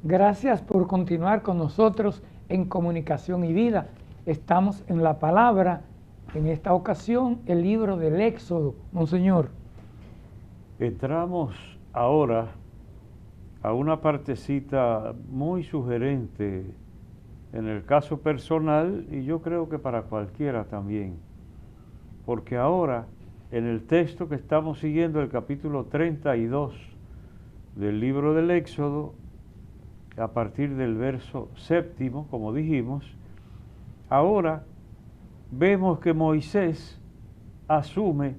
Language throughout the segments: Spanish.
Gracias por continuar con nosotros en Comunicación y Vida. Estamos en la palabra, en esta ocasión, el libro del Éxodo. Monseñor. Entramos ahora a una partecita muy sugerente en el caso personal y yo creo que para cualquiera también. Porque ahora, en el texto que estamos siguiendo, el capítulo 32 del libro del Éxodo, a partir del verso 7, como dijimos, ahora vemos que Moisés asume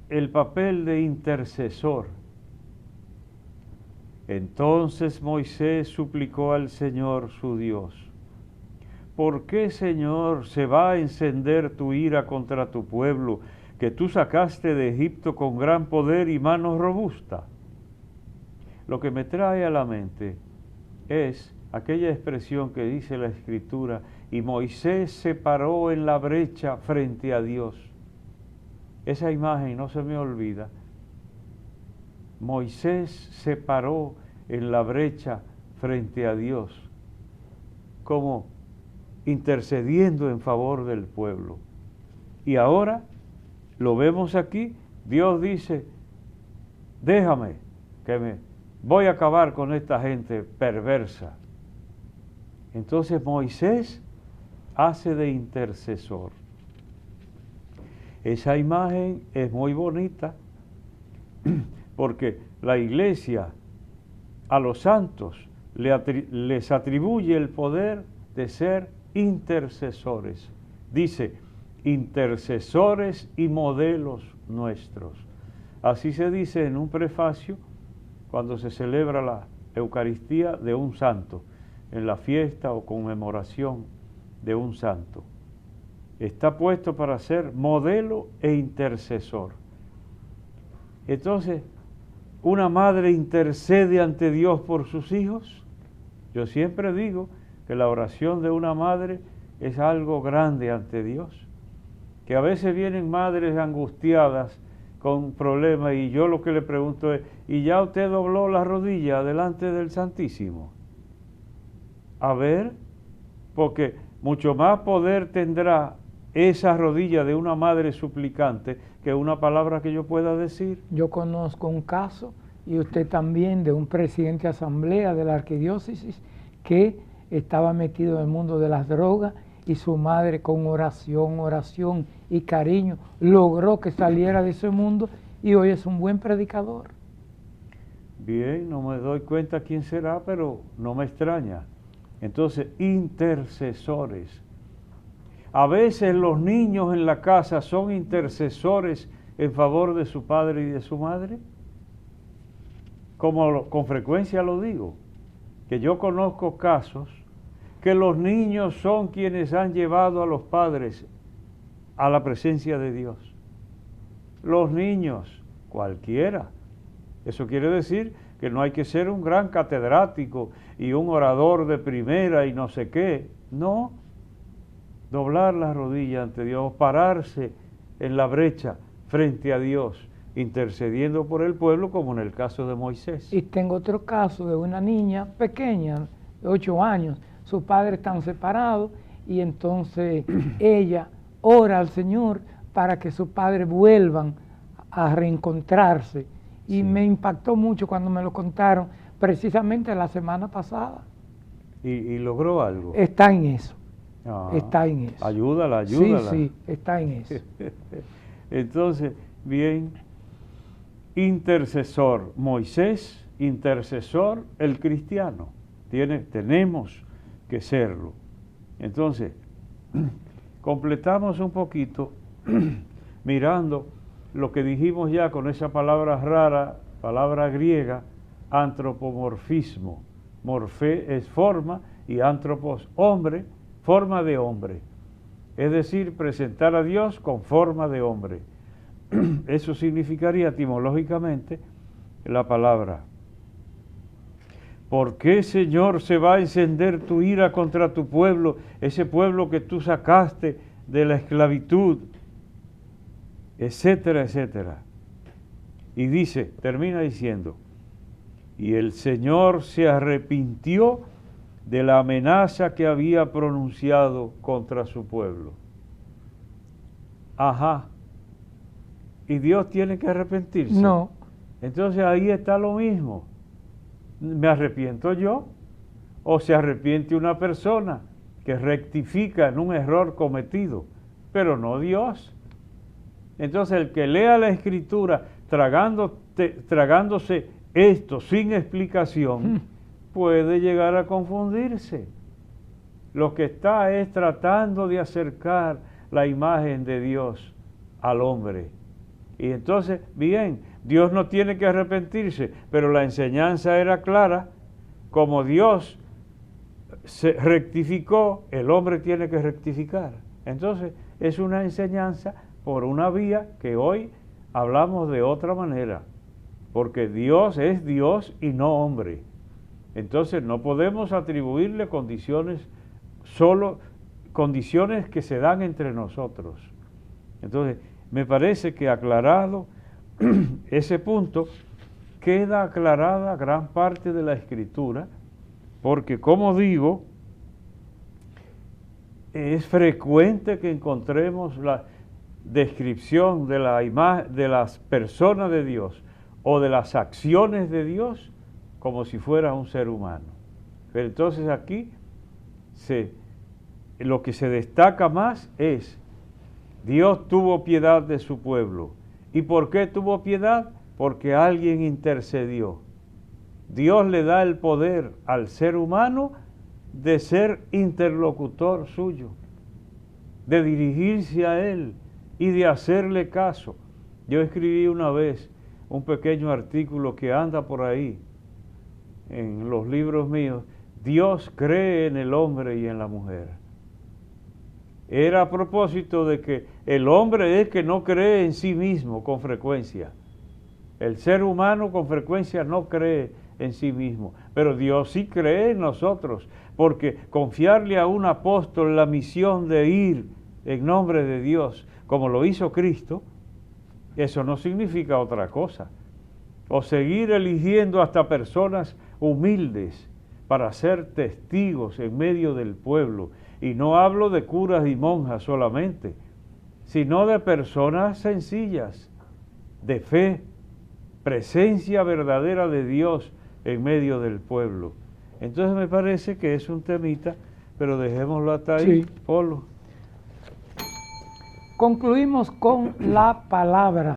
el papel de intercesor. Entonces Moisés suplicó al Señor su Dios: ¿por qué, Señor, se va a encender tu ira contra tu pueblo, que tú sacaste de Egipto con gran poder y mano robusta? Lo que me trae a la mente es aquella expresión que dice la Escritura: y Moisés se paró en la brecha frente a Dios. Esa imagen no se me olvida. Moisés se paró en la brecha frente a Dios, como intercediendo en favor del pueblo. Y ahora lo vemos aquí. Dios dice: déjame, voy a acabar con esta gente perversa. Entonces Moisés hace de intercesor. Esa imagen es muy bonita porque la Iglesia a los santos les atribuye el poder de ser intercesores. Dice: intercesores y modelos nuestros. Así se dice en un prefacio cuando se celebra la Eucaristía de un santo, en la fiesta o conmemoración de un santo. Está puesto para ser modelo e intercesor. Entonces, ¿una madre intercede ante Dios por sus hijos? Yo siempre digo que la oración de una madre es algo grande ante Dios, que a veces vienen madres angustiadas con problemas y yo lo que le pregunto es: ¿y ya usted dobló la rodilla delante del Santísimo? A ver, porque mucho más poder tendrá esa rodilla de una madre suplicante que una palabra que yo pueda decir. Yo conozco un caso, y usted también, de un presidente de asamblea de la arquidiócesis que estaba metido en el mundo de las drogas, y su madre, con oración y cariño, logró que saliera de ese mundo y hoy es un buen predicador. Bien, no me doy cuenta quién será, pero no me extraña. Entonces, intercesores. A veces los niños en la casa son intercesores en favor de su padre y de su madre. Como con frecuencia lo digo, que yo conozco casos que los niños son quienes han llevado a los padres a la presencia de Dios. Los niños, cualquiera. Eso quiere decir que no hay que ser un gran catedrático y un orador de primera y no sé qué. No. Doblar la rodilla ante Dios, pararse en la brecha frente a Dios, intercediendo por el pueblo, como en el caso de Moisés. Y tengo otro caso de una niña pequeña, de 8 años. Sus padres están separados y entonces ella ora al Señor para que sus padres vuelvan a reencontrarse. Y sí, me impactó mucho cuando me lo contaron, precisamente la semana pasada. ¿Y logró algo? Está en eso. Está en eso. Ayúdala. Sí, está en eso. Entonces, bien, intercesor Moisés, intercesor el cristiano. Tenemos que serlo. Entonces, completamos un poquito mirando lo que dijimos ya con esa palabra rara, palabra griega, antropomorfismo. Morfé es forma y antropos, hombre, forma de hombre. Es decir, presentar a Dios con forma de hombre. Eso significaría etimológicamente la palabra: ¿por qué, Señor, se va a encender tu ira contra tu pueblo, ese pueblo que tú sacaste de la esclavitud? Etcétera, etcétera. Y dice, termina diciendo: y el Señor se arrepintió de la amenaza que había pronunciado contra su pueblo. Ajá. ¿Y Dios tiene que arrepentirse? No. Entonces ahí está lo mismo. ¿Me arrepiento yo? ¿O se arrepiente una persona que rectifica en un error cometido, pero no Dios? Entonces el que lea la Escritura tragándose esto sin explicación, puede llegar a confundirse. Lo que está es tratando de acercar la imagen de Dios al hombre. Y entonces, bien, Dios no tiene que arrepentirse, pero la enseñanza era clara. Como Dios se rectificó, el hombre tiene que rectificar. Entonces, es una enseñanza por una vía que hoy hablamos de otra manera, porque Dios es Dios y no hombre. Entonces, no podemos atribuirle condiciones, solo condiciones que se dan entre nosotros. Entonces, me parece que aclarado ese punto, queda aclarada gran parte de la Escritura, porque como digo, es frecuente que encontremos la descripción de la imagen de las personas de Dios o de las acciones de Dios como si fuera un ser humano. Pero entonces aquí lo que se destaca más es Dios tuvo piedad de su pueblo. ¿Y por qué tuvo piedad? Porque alguien intercedió. Dios le da el poder al ser humano de ser interlocutor suyo, de dirigirse a Él y de hacerle caso. Yo escribí una vez un pequeño artículo que anda por ahí en los libros míos. Dios cree en el hombre y en la mujer. Era a propósito de que el hombre es que no cree en sí mismo con frecuencia. El ser humano con frecuencia no cree en sí mismo, pero Dios sí cree en nosotros, porque confiarle a un apóstol la misión de ir en nombre de Dios, como lo hizo Cristo, eso no significa otra cosa. O seguir eligiendo hasta personas humildes para ser testigos en medio del pueblo. Y no hablo de curas y monjas solamente, sino de personas sencillas, de fe, presencia verdadera de Dios en medio del pueblo. Entonces me parece que es un temita, pero dejémoslo hasta ahí, Sí. Polo. Concluimos con la palabra.